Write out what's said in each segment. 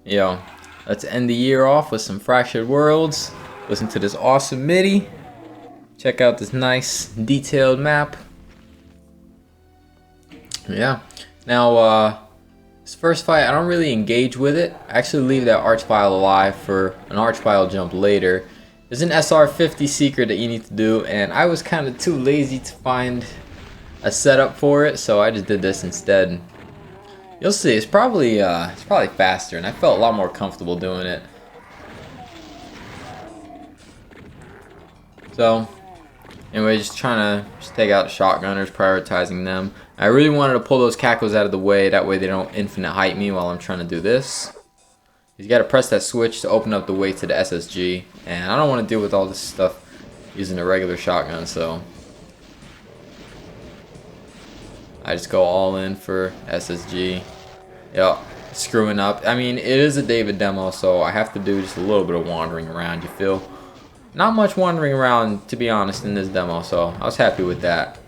Yo, let's end the year off with some Fractured Worlds. Listen to this awesome MIDI. Check out this nice detailed map. Yeah. Now, this first fight, I don't really engage with it. I actually leave that Archvile alive for an Archvile jump later. There's an SR50 secret that you need to do, and I was kind of too lazy to find a setup for it, so I just did this instead. You'll see, it's probably faster, and I felt a lot more comfortable doing it. So, anyway, just trying to take out shotgunners, prioritizing them. I really wanted to pull those cackles out of the way, that way they don't infinite height me while I'm trying to do this. You gotta press that switch to open up the way to the SSG, and I don't want to deal with all this stuff using a regular shotgun, so I just go all in for SSG. Yep, screwing up. I mean, it is a David demo, so I have to do just a little bit of wandering around, you feel? Not much wandering around, to be honest, in this demo, so I was happy with that.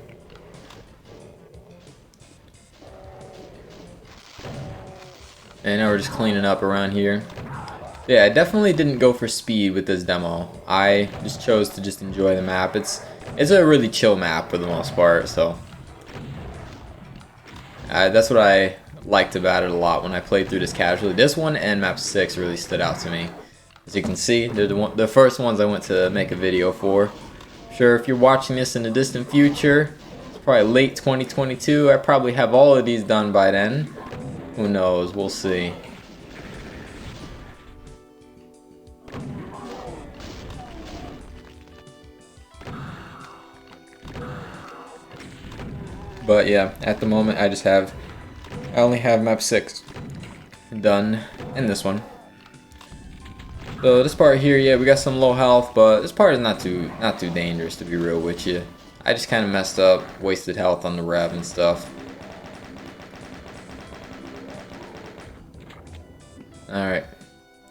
And now we're just cleaning up around here. Yeah, I definitely didn't go for speed with this demo. I just chose to just enjoy the map. It's a really chill map for the most part, so that's what I liked about it a lot when I played through this casually. This one and map 6 really stood out to me. As you can see, they're the first ones I went to make a video for. Sure, if you're watching this in the distant future, it's probably late 2022. I probably have all of these done by then. Who knows? We'll see. But yeah, at the moment I only have map 6 done in this one. So this part here, yeah, we got some low health, but this part is not too dangerous, to be real with you. I just kind of messed up, wasted health on the rev and stuff. Alright,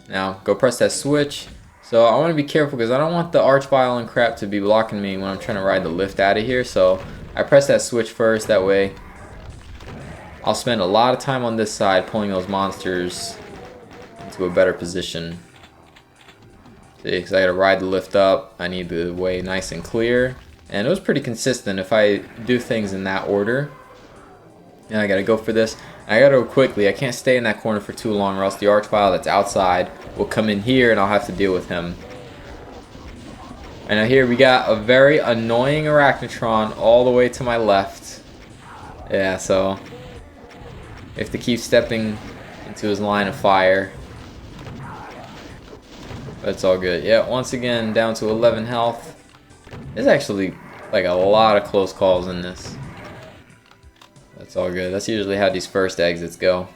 now go press that switch. So I want to be careful because I don't want the Archvile and crap to be blocking me when I'm trying to ride the lift out of here. So I press that switch first, that way I'll spend a lot of time on this side pulling those monsters into a better position. See, because I gotta ride the lift up, I need the way nice and clear. And it was pretty consistent if I do things in that order. And I gotta go for this. I gotta go quickly. I can't stay in that corner for too long, or else the Archvile that's outside will come in here and I'll have to deal with him. And now here we got a very annoying Arachnotron all the way to my left. Yeah, so I have to keep stepping into his line of fire. But it's all good. Yeah, once again down to 11 health. There's actually like a lot of close calls in this. That's all good. That's usually how these first exits go.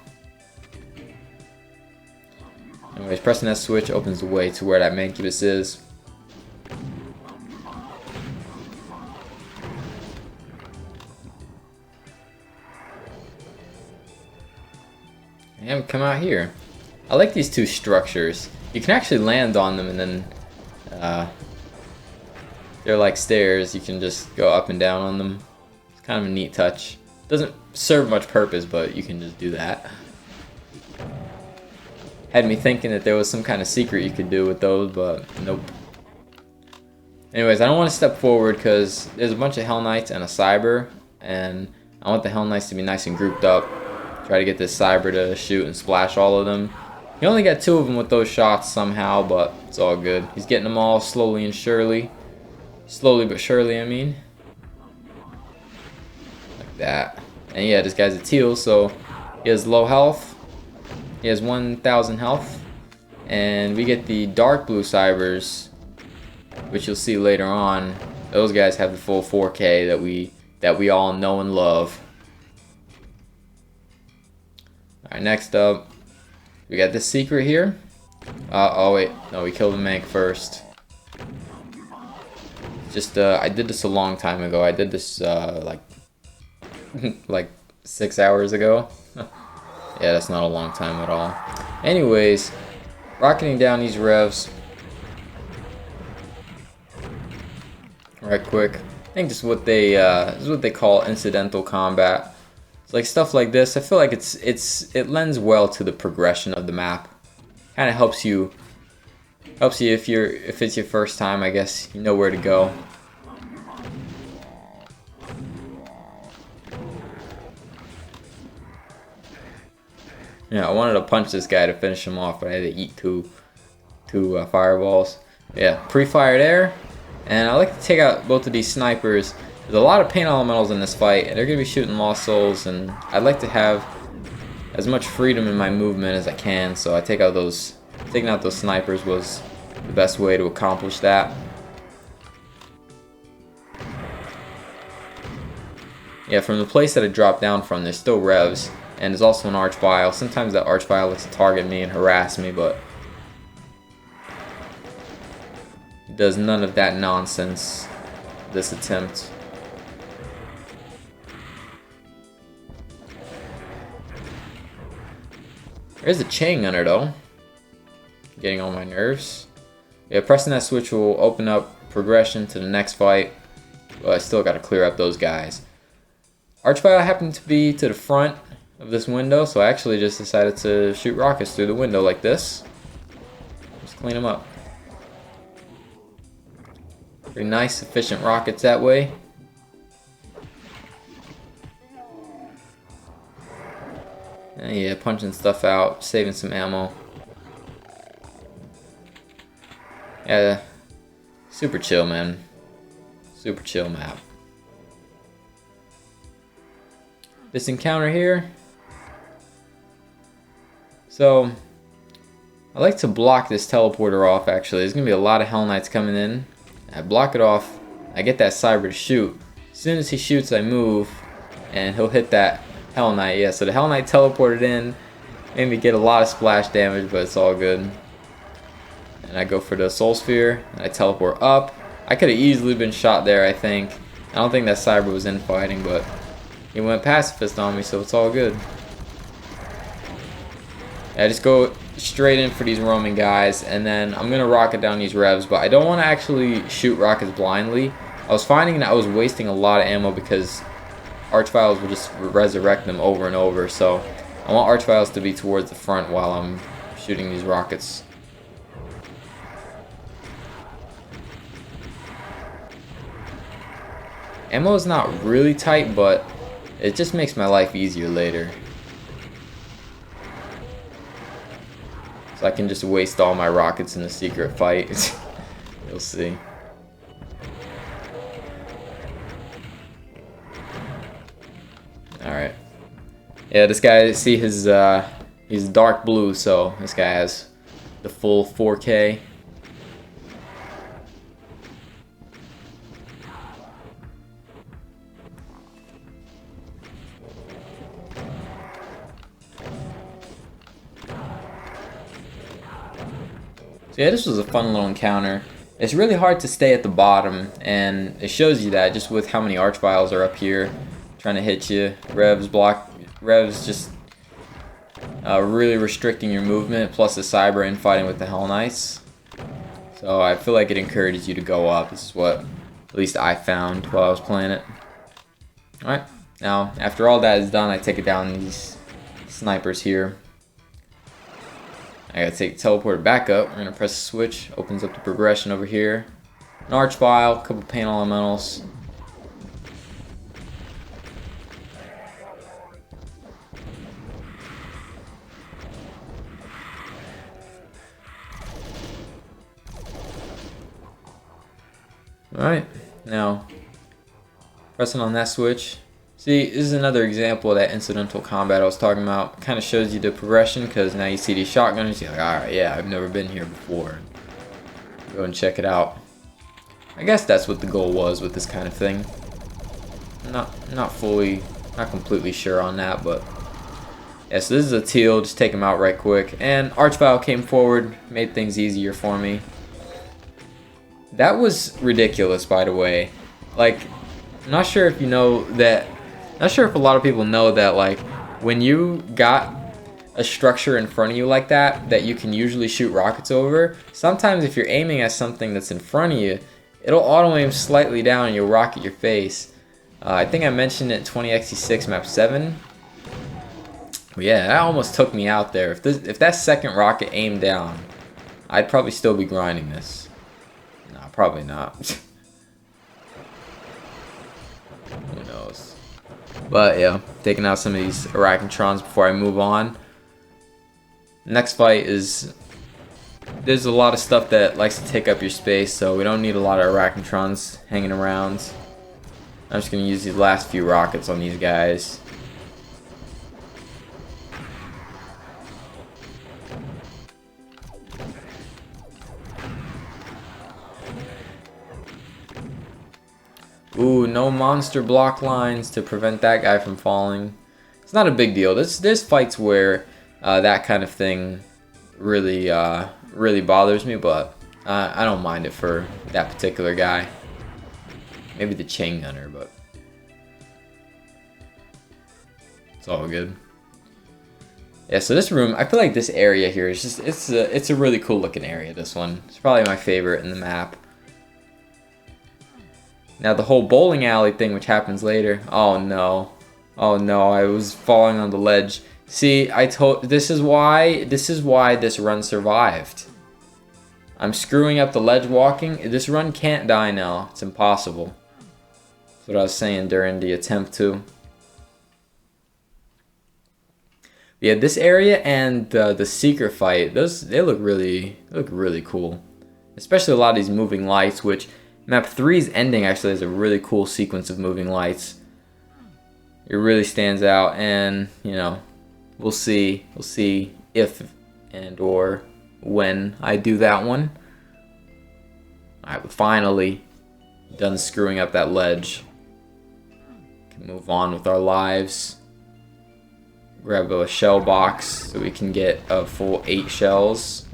Anyways, pressing that switch opens the way to where that Mancubus is. And we come out here. I like these two structures. You can actually land on them and then they're like stairs. You can just go up and down on them. It's kind of a neat touch. Doesn't serve much purpose, but you can just do that. Had me thinking that there was some kind of secret you could do with those, but nope. Anyways, I don't want to step forward because there's a bunch of Hell Knights and a Cyber, and I want the Hell Knights to be nice and grouped up. Try to get this Cyber to shoot and splash all of them. He only got 2 of them with those shots somehow, but it's all good. He's getting them all slowly and surely. Slowly but surely, I mean. Like that. And yeah, this guy's a teal, so he has low health. He has 1,000 health. And we get the dark blue Cybers, which you'll see later on. Those guys have the full 4K that we all know and love. Alright, next up, we got this secret here. Oh wait, no, we killed the Mank first. Just, I did this a long time ago. I did this, like 6 hours ago. Yeah, that's not a long time at all. Anyways, rocketing down these revs. Right quick. I think this is what they call incidental combat. Like stuff like this, I feel like it lends well to the progression of the map. Kind of helps you if it's your first time, I guess you know where to go. Yeah, I wanted to punch this guy to finish him off, but I had to eat two fireballs. Yeah, pre-fire there. And I like to take out both of these snipers. There's a lot of paint elementals in this fight, and they're going to be shooting lost souls, and I'd like to have as much freedom in my movement as I can, so taking out those snipers was the best way to accomplish that. Yeah, from the place that I dropped down from, there's still revs, and there's also an archvile. Sometimes that archvile likes to target me and harass me, but it does none of that nonsense this attempt. There's a chain gunner though, getting on my nerves. Yeah, pressing that switch will open up progression to the next fight, but I still got to clear up those guys. Archvile happened to be to the front of this window, so I actually just decided to shoot rockets through the window like this. Just clean them up. Pretty nice, efficient rockets that way. And yeah, punching stuff out, saving some ammo. Yeah, super chill, man. Super chill map. This encounter here. So, I like to block this teleporter off actually. There's going to be a lot of Hell Knights coming in. I block it off. I get that Cyber to shoot. As soon as he shoots, I move. And he'll hit that Hell Knight. Yeah, so the Hell Knight teleported in. Made me get a lot of splash damage, but it's all good. And I go for the Soul Sphere. And I teleport up. I could have easily been shot there, I think. I don't think that Cyber was infighting, but he went pacifist on me, so it's all good. I just go straight in for these roaming guys, and then I'm gonna rocket down these revs, but I don't want to actually shoot rockets blindly. I was finding that I was wasting a lot of ammo because Archviles will just resurrect them over and over, so I want Archviles to be towards the front while I'm shooting these rockets. Ammo is not really tight, but it just makes my life easier later. So I can just waste all my rockets in a secret fight. You'll see. Alright. Yeah, this guy, see his, he's dark blue, so this guy has the full 4K. So yeah, this was a fun little encounter. It's really hard to stay at the bottom, and it shows you that just with how many Archviles are up here trying to hit you. Revs just really restricting your movement, plus the Cyber infighting with the Hell Knights. So I feel like it encourages you to go up. This is what at least I found while I was playing it. Alright, now after all that is done, I take it down these snipers here. I gotta take the teleporter back up. We're gonna press the switch, opens up the progression over here. An Archvile, a couple paint elementals. Alright, now pressing on that switch. See, this is another example of that incidental combat I was talking about. Kind of shows you the progression, because now you see these shotgunners, you're like, alright, yeah, I've never been here before. Go and check it out. I guess that's what the goal was with this kind of thing. Not completely sure on that, but yeah, so this is a teal, just take him out right quick. And Archvile came forward, made things easier for me. That was ridiculous, by the way. Like, I'm not sure if you know that. Not sure if a lot of people know that, like, when you got a structure in front of you like that, that you can usually shoot rockets over, sometimes if you're aiming at something that's in front of you, it'll auto-aim slightly down and you'll rocket your face. I think I mentioned it in 20xc6 map 7. But yeah, that almost took me out there. If that second rocket aimed down, I'd probably still be grinding this. Nah, probably not. Who knows? But yeah, taking out some of these Arachnotrons before I move on. Next fight is... There's a lot of stuff that likes to take up your space, so we don't need a lot of Arachnotrons hanging around. I'm just going to use these last few rockets on these guys. Ooh, no monster block lines to prevent that guy from falling. It's not a big deal. There's fights where that kind of thing really really bothers me, but I don't mind it for that particular guy. Maybe the chain gunner, but it's all good. Yeah, so this room, I feel like this area here is just it's a really cool looking area. This one, it's probably my favorite in the map. Now the whole bowling alley thing, which happens later. Oh no, I was falling on the ledge. See, this is why this run survived. I'm screwing up the ledge walking. This run can't die now. It's impossible. That's what I was saying during the attempt to. Yeah, this area and the secret fight, they look really cool. Especially a lot of these moving lights, which map 3's ending actually has a really cool sequence of moving lights. It really stands out, and you know, we'll see if and or when I do that one. Alright, we're finally done screwing up that ledge. Can move on with our lives. Grab a shell box so we can get a full 8 shells.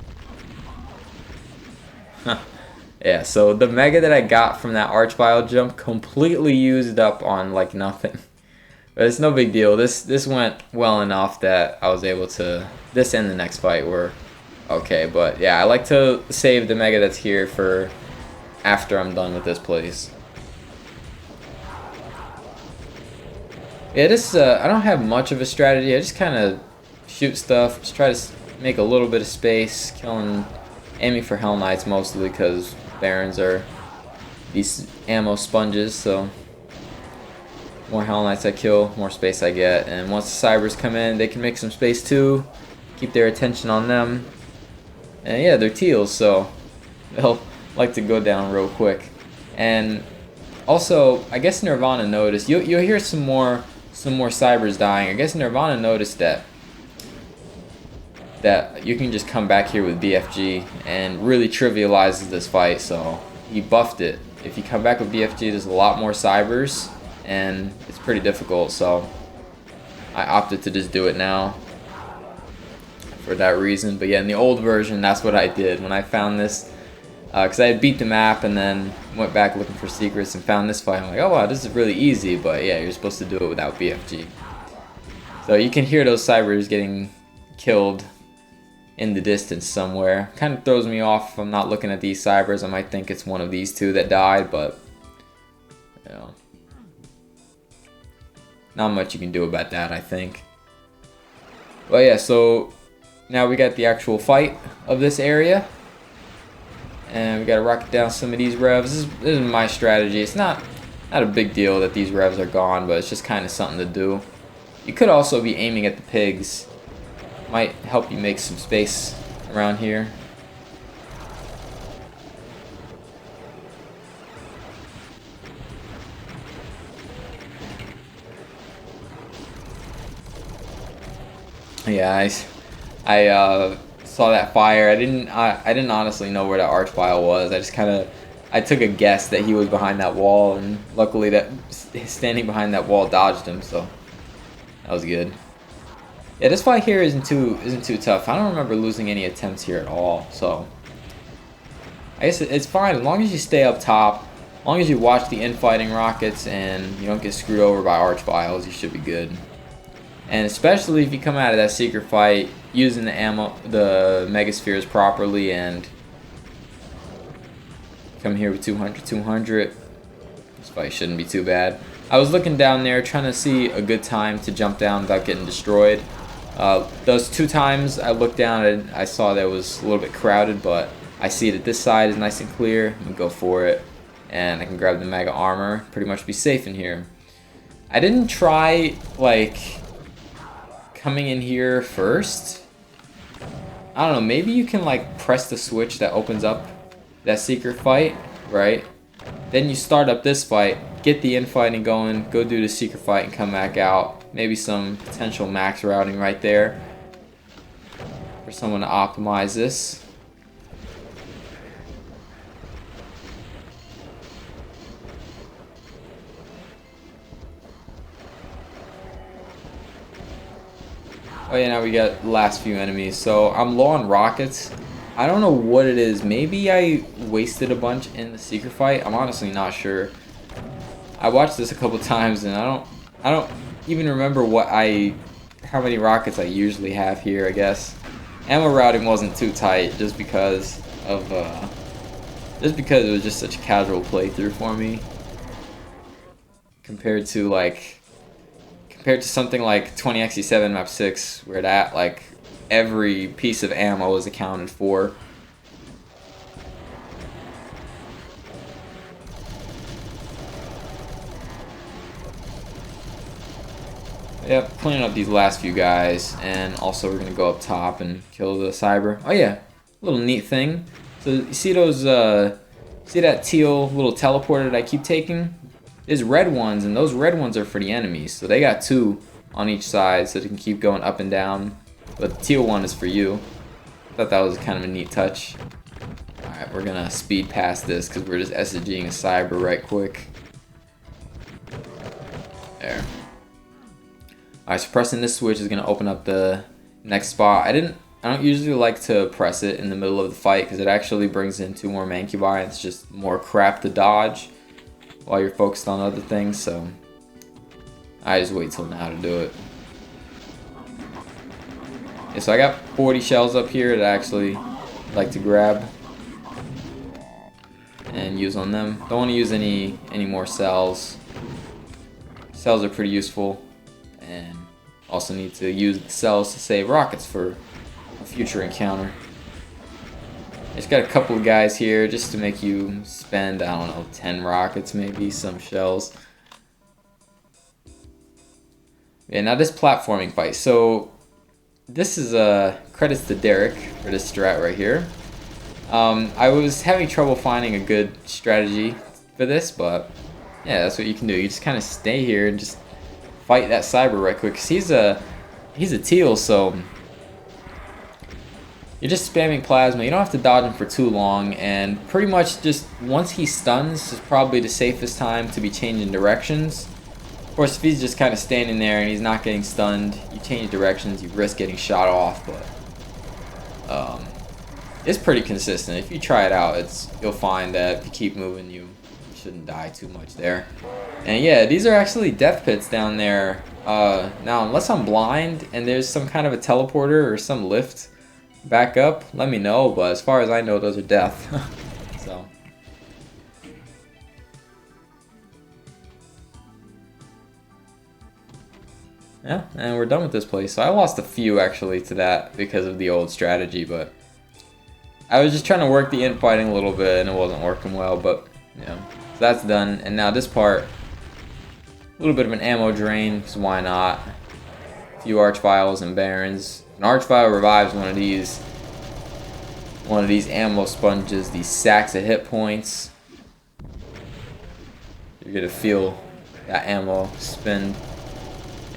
Yeah, so the mega that I got from that archvile jump completely used up on like nothing. But it's no big deal. This went well enough that I was able to... This and the next fight were okay, but yeah, I like to save the mega that's here for after I'm done with this place. Yeah, I don't have much of a strategy. I just kind of shoot stuff, just try to make a little bit of space, aiming for Hell Knights mostly because Barons are these ammo sponges, so more Hell Knights I kill, more space I get. And once the Cybers come in, they can make some space too, keep their attention on them. And yeah, they're teals, so they'll like to go down real quick. And also, I guess Nirvana noticed, you'll hear some more Cybers dying. I guess Nirvana noticed that you can just come back here with BFG and really trivializes this fight, so he buffed it. If you come back with BFG, there's a lot more Cybers, and it's pretty difficult, so I opted to just do it now for that reason. But yeah, in the old version, that's what I did when I found this, because I had beat the map and then went back looking for secrets and found this fight. I'm like, oh wow, this is really easy, but yeah, you're supposed to do it without BFG. So you can hear those Cybers getting killed in the distance somewhere. Kind of throws me off if I'm not looking at these Cybers. I might think it's one of these two that died, but you know, not much you can do about that, I think. But yeah, so now we got the actual fight of this area, and we got to rocket down some of these revs. This is my strategy. It's not a big deal that these revs are gone, but it's just kind of something to do. You could also be aiming at the pigs. Might help you make some space around here. Yeah, I saw that fire. I didn't honestly know where that archvile was. I took a guess that he was behind that wall, and luckily that standing behind that wall dodged him, so that was good. Yeah, this fight here isn't too tough. I don't remember losing any attempts here at all, so I guess it's fine as long as you stay up top, as long as you watch the infighting rockets and you don't get screwed over by archviles. You should be good. And especially if you come out of that secret fight using the megaspheres properly, and come here with 200. This fight shouldn't be too bad. I was looking down there trying to see a good time to jump down without getting destroyed. Those 2 times I looked down and I saw that it was a little bit crowded, but I see that this side is nice and clear. I'm gonna go for it, and I can grab the mega armor, pretty much be safe in here. I didn't try like coming in here first. I don't know, maybe you can like press the switch that opens up that secret fight, right? Then you start up this fight, get the infighting going, go do the secret fight and come back out. Maybe some potential max routing right there for someone to optimize this. Oh yeah, now we got the last few enemies. So I'm low on rockets. I don't know what it is. Maybe I wasted a bunch in the secret fight. I'm honestly not sure. I watched this a couple times and I don't even remember how many rockets I usually have here, I guess. Ammo routing wasn't too tight just because it was just such a casual playthrough for me. Compared to something like 20xE7 map 6 where that like every piece of ammo is accounted for. Yep, cleaning up these last few guys, and also we're gonna go up top and kill the cyber. Oh yeah, little neat thing. So you see those, see that teal little teleporter that I keep taking? There's red ones, and those red ones are for the enemies. So they got 2 on each side, so they can keep going up and down. But the teal one is for you. Thought that was kind of a neat touch. All right, we're gonna speed past this because we're just SGing a cyber right quick. There. Alright, so pressing this switch is going to open up the next spot. I don't usually like to press it in the middle of the fight because it actually brings in 2 more mancubi. It's just more crap to dodge while you're focused on other things, so I just wait till now to do it. Yeah, so I got 40 shells up here that I actually like to grab and use on them. Don't want to use any more cells. Cells are pretty useful. And also need to use the cells to save rockets for a future encounter. Just got a couple of guys here just to make you spend, I don't know, 10 rockets maybe, some shells. Yeah, now this platforming fight. So this is credits to Derek for this strat right here. I was having trouble finding a good strategy for this, but yeah, that's what you can do. You just kind of stay here and just fight that cyber right quick, because he's a teal, so you're just spamming plasma. You don't have to dodge him for too long, and pretty much just once he stuns is probably the safest time to be changing directions. Of course, if he's just kind of standing there and he's not getting stunned, you change directions, you risk getting shot off, but it's pretty consistent. If you try it out, you'll find that if you keep moving, you shouldn't die too much there. And yeah, these are actually death pits down there. Now, unless I'm blind and there's some kind of a teleporter or some lift back up, let me know. But as far as I know, those are death. So. Yeah, and we're done with this place. So I lost a few actually to that because of the old strategy, but I was just trying to work the infighting a little bit and it wasn't working well, but yeah. So that's done, and now this part, a little bit of an ammo drain, because why not? A few Archviles and Barons. An Archvile revives one of these ammo sponges, these sacks of hit points. You're gonna feel that ammo spin.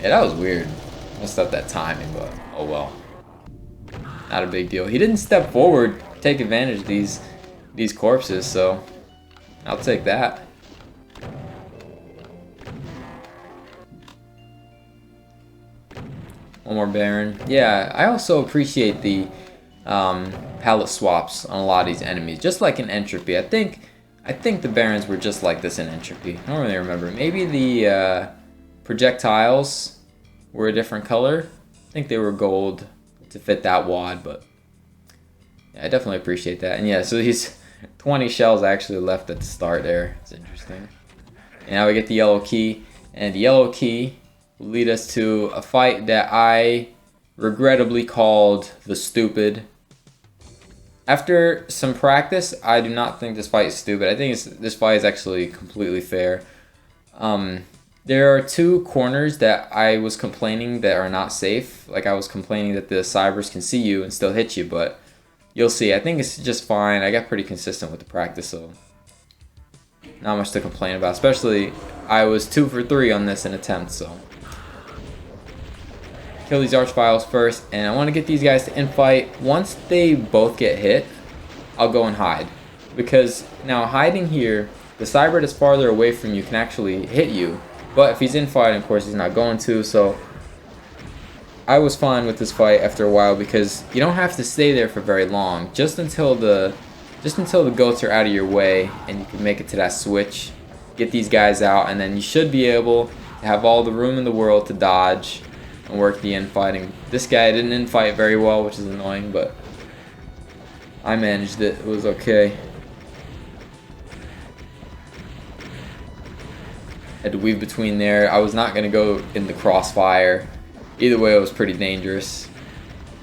Yeah, that was weird. Messed up that timing, but oh well. Not a big deal. He didn't step forward, take advantage of these corpses, so I'll take that. One more Baron. Yeah, I also appreciate the palette swaps on a lot of these enemies, just like in Entropy. I think the Barons were just like this in Entropy. I don't really remember. Maybe the projectiles were a different color. I think they were gold to fit that wad, but yeah, I definitely appreciate that. And yeah, so these 20 shells actually left at the start there. It's interesting. And now we get the yellow key, and the yellow key will lead us to a fight that I regrettably called the Stupid. After some practice, I do not think this fight is stupid. I think this fight is actually completely fair. There are two corners that I was complaining that are not safe. Like I was complaining that the cybers can see you and still hit you, but you'll see. I think it's just fine. I got pretty consistent with the practice, so not much to complain about. Especially, I was 2 for 3 on this in attempt, so. Kill these Archviles first, and I want to get these guys to infight. Once they both get hit, I'll go and hide. Because now hiding here, the cyber that's farther away from you can actually hit you. But if he's infighting, of course, he's not going to, so I was fine with this fight after a while because you don't have to stay there for very long. Just until the goats are out of your way and you can make it to that switch, get these guys out, and then you should be able to have all the room in the world to dodge and work the infighting. This guy didn't infight very well, which is annoying, but I managed it. It was okay. Had to weave between there. I was not going to go in the crossfire. Either way, it was pretty dangerous.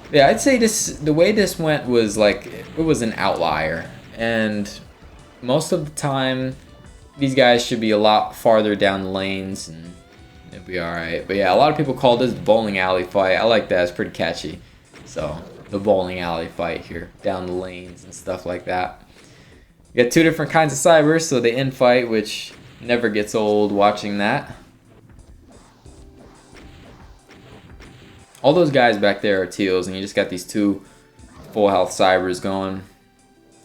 Yeah, I'd say the way this went was like, it was an outlier. And most of the time, these guys should be a lot farther down the lanes and it'll be alright. But yeah, a lot of people call this the bowling alley fight. I like that. It's pretty catchy. So, the bowling alley fight here. Down the lanes and stuff like that. You got two different kinds of cybers, so they infight, which never gets old watching that. All those guys back there are teals, and you just got these two full health cybers going.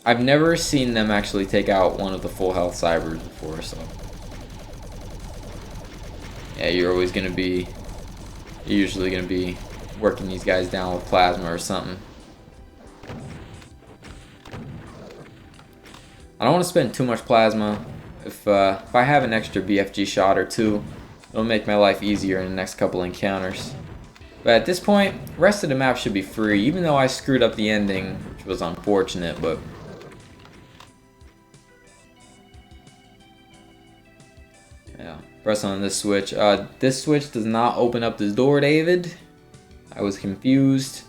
I've never seen them actually take out one of the full health cybers before, so yeah, you're usually gonna be working these guys down with plasma or something. I don't want to spend too much plasma. If I have an extra BFG shot or two, it'll make my life easier in the next couple encounters. But at this point, rest of the map should be free, even though I screwed up the ending, which was unfortunate, but yeah, press on this switch. This switch does not open up this door, David. I was confused,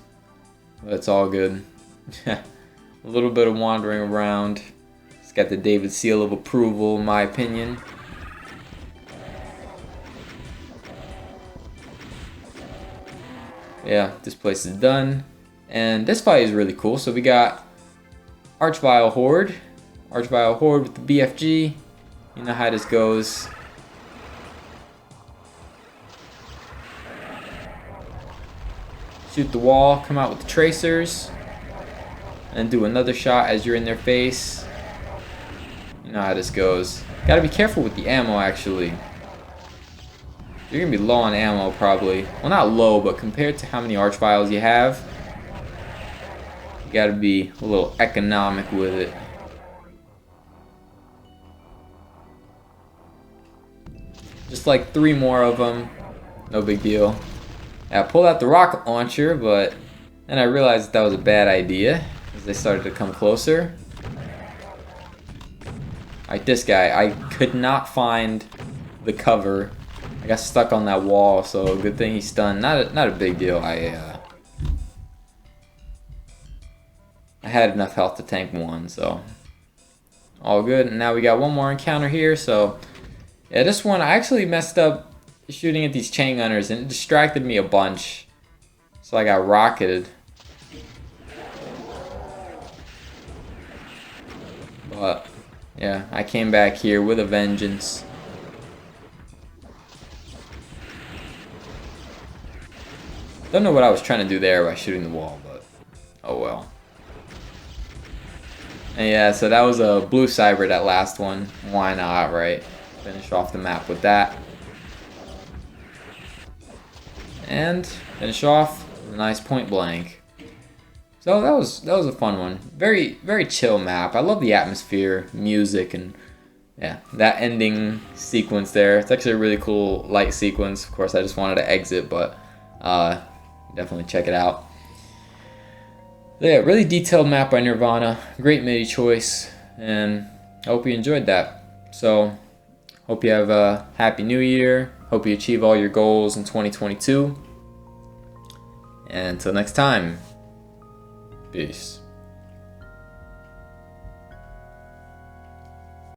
but it's all good. A little bit of wandering around. It's got the David seal of approval, in my opinion. Yeah, this place is done. And this fight is really cool. So we got Archvile Horde. Archvile Horde with the BFG. You know how this goes. Shoot the wall, come out with the tracers. And do another shot as you're in their face. You know how this goes. Gotta be careful with the ammo, actually. You're gonna be low on ammo, probably. Well, not low, but compared to how many Archviles you have, you gotta be a little economic with it. Just like 3 more of them. No big deal. I pulled out the rocket launcher, but then I realized that was a bad idea as they started to come closer. Alright, this guy. I could not find the cover. I got stuck on that wall, so good thing he's stunned. Not a big deal. I had enough health to tank one, so all good. And now we got one more encounter here. So yeah, this one I actually messed up shooting at these chain gunners, and it distracted me a bunch, so I got rocketed. But yeah, I came back here with a vengeance. Don't know what I was trying to do there by shooting the wall, but oh well. And yeah, so that was a blue cyber, that last one. Why not, right? Finish off the map with that. And finish off with a nice point blank. So that was a fun one. Very chill map. I love the atmosphere, music, and yeah, that ending sequence there. It's actually a really cool light sequence. Of course, I just wanted to exit, but definitely check it out. So yeah, really detailed map by Nirvana. Great MIDI choice, and I hope you enjoyed that. So, hope you have a happy new year. Hope you achieve all your goals in 2022. And until next time, peace.